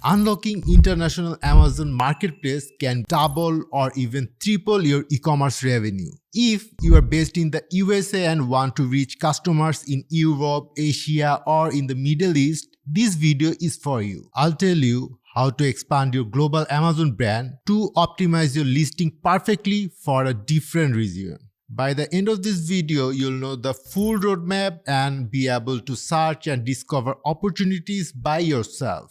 Unlocking international Amazon marketplace can double or even triple your e-commerce revenue. If you are based in the USA and want to reach customers in Europe, Asia, or in the Middle East, this video is for you. I'll tell you how to expand your global Amazon brand to optimize your listing perfectly for a different region. By the end of this video, you'll know the full roadmap and be able to search and discover opportunities by yourself.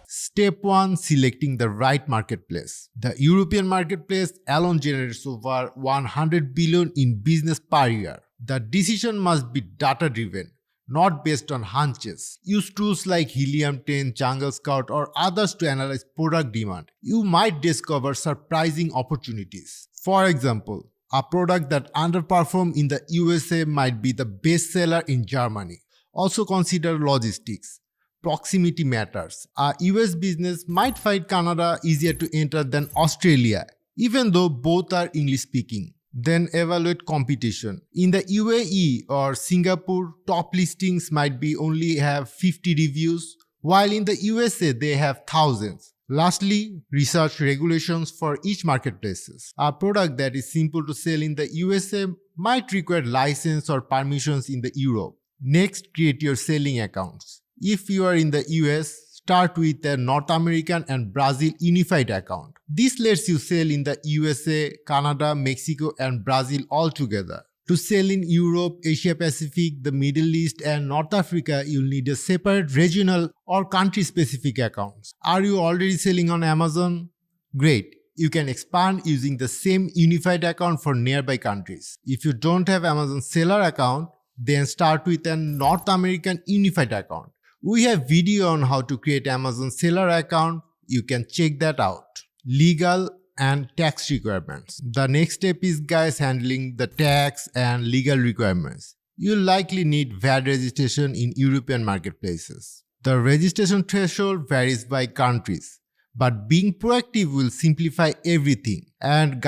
Step 1. Selecting the right marketplace. The European marketplace alone generates over 100 billion in business per year. The decision must be data-driven, not based on hunches. Use tools like Helium 10, Jungle Scout, or others to analyze product demand. You might discover surprising opportunities. For example, a product that underperformed in the USA might be the best seller in Germany. Also consider logistics. Proximity matters. A US business might find Canada easier to enter than Australia, even though both are English speaking. Then evaluate competition. In the UAE or Singapore, top listings might be only have 50 reviews, while in the USA they have thousands. Lastly, research regulations for each marketplaces. A product that is simple to sell in the USA might require license or permissions in the Europe. Next, create your selling accounts. If you are in the US, start with a North American and Brazil unified account. This lets you sell in the USA, Canada, Mexico, and Brazil all together. To sell in Europe, Asia Pacific, the Middle East, and North Africa, you'll need a separate regional or country-specific accounts. Are you already selling on Amazon? Great. You can expand using the same unified account for nearby countries. If you don't have Amazon seller account, then start with a North American unified account. We have video on how to create Amazon seller account. You can check that out. Legal and tax requirements. The next step is handling the tax and legal requirements. You'll likely need VAT registration in European marketplaces. The registration threshold varies by countries, but being proactive will simplify everything. And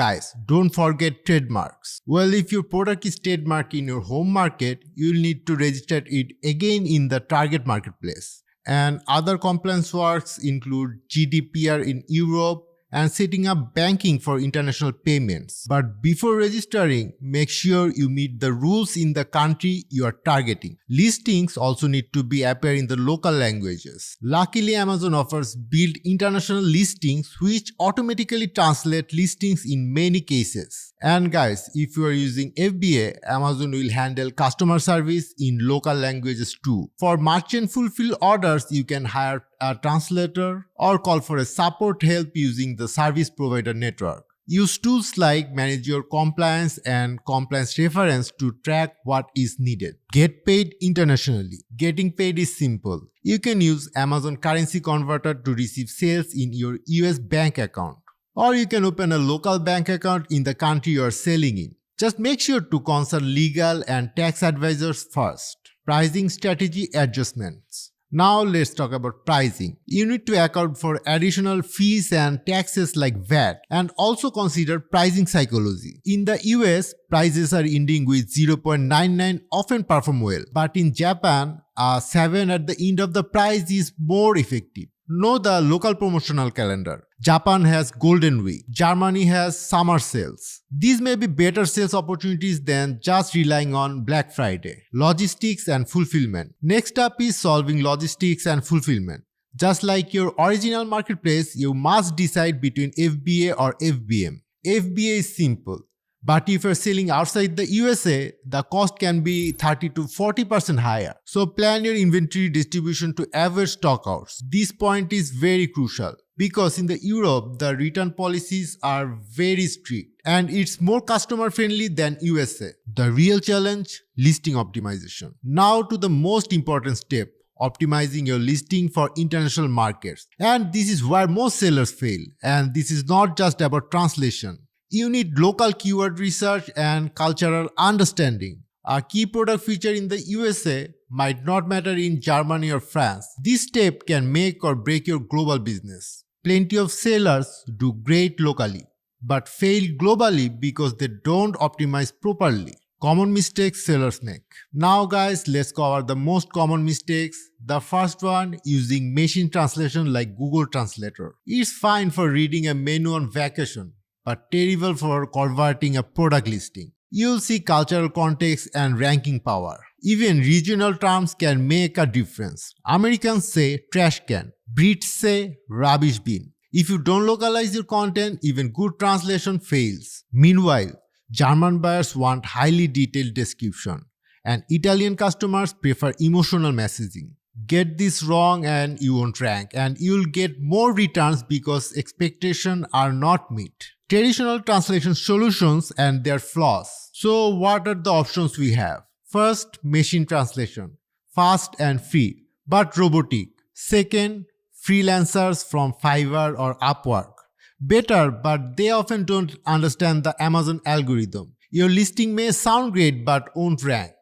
don't forget trademarks. Well, if your product is trademarked in your home market, you'll need to register it again in the target marketplace. And other compliance works include GDPR in Europe and setting up banking for international payments. But before registering, make sure you meet the rules in the country you are targeting. Listings also need to be appear in the local languages. Luckily, Amazon offers built international listings which automatically translate listings in many cases. And if you are using FBA, Amazon will handle customer service in local languages too. For merchant fulfilled orders, you can hire a translator or call for a support help using the service provider network. Use tools like Manage Your Compliance and Compliance Reference to track what is needed. Get paid internationally. Getting paid is simple. You can use Amazon Currency Converter to receive sales in your US bank account. Or you can open a local bank account in the country you are selling in. Just make sure to consult legal and tax advisors first. Pricing strategy adjustments. Now let's talk about pricing. You need to account for additional fees and taxes like VAT and also consider pricing psychology. In the US, prices are ending with 0.99 often perform well, but in Japan, a 7 at the end of the price is more effective. Know the local promotional calendar. Japan has Golden Week. Germany has summer sales. These may be better sales opportunities than just relying on Black Friday. Logistics and fulfillment. Next up is solving logistics and fulfillment. Just like your original marketplace, you must decide between FBA or FBM. FBA is simple. But if you're selling outside the USA, the cost can be 30 to 40% higher. So plan your inventory distribution to avoid stockouts. This point is very crucial because in the Europe, the return policies are very strict and it's more customer friendly than USA. The real challenge, listing optimization. Now to the most important step, optimizing your listing for international markets. And this is where most sellers fail. And this is not just about translation. You need local keyword research and cultural understanding. A key product feature in the USA might not matter in Germany or France. This step can make or break your global business. Plenty of sellers do great locally, but fail globally because they don't optimize properly. Common mistakes sellers make. Now guys, let's cover the most common mistakes. The first one, using machine translation like Google Translator. It's fine for reading a menu on vacation, but terrible for converting a product listing. You'll see cultural context and ranking power. Even regional terms can make a difference. Americans say trash can, Brits say rubbish bin. If you don't localize your content, even good translation fails. Meanwhile, German buyers want highly detailed description, and Italian customers prefer emotional messaging. Get this wrong and you won't rank, and you'll get more returns because expectations are not met. Traditional translation solutions and their flaws. So what are the options we have? First, machine translation. Fast and free, but robotic. Second, freelancers from Fiverr or Upwork. Better, but they often don't understand the Amazon algorithm. Your listing may sound great but won't rank.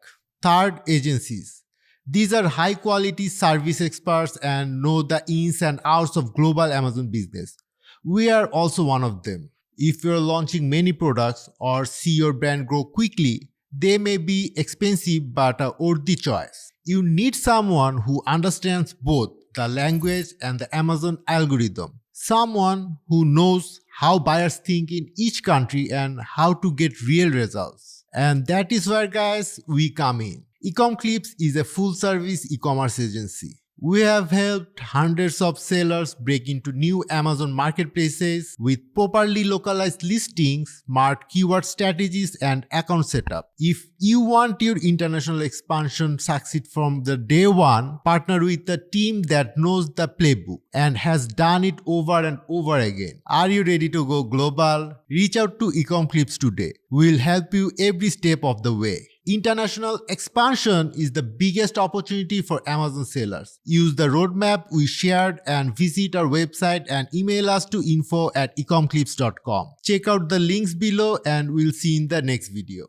Third, agencies. These are high quality service experts and know the ins and outs of global Amazon business. We are also one of them. If you're launching many products or see your brand grow quickly, they may be expensive but a worthy choice. You need someone who understands both the language and the Amazon algorithm. Someone who knows how buyers think in each country and how to get real results. And that is where guys we come in. Ecomclips is a full-service e-commerce agency. We have helped hundreds of sellers break into new Amazon marketplaces with properly localized listings, smart keyword strategies, and account setup. If you want your international expansion succeed from the day one, partner with a team that knows the playbook and has done it over and over again. Are you ready to go global? Reach out to Ecomclips today. We'll help you every step of the way. International expansion is the biggest opportunity for Amazon sellers. Use the roadmap we shared and visit our website and email us to info@ecomclips.com. Check out the links below and we'll see you in the next video.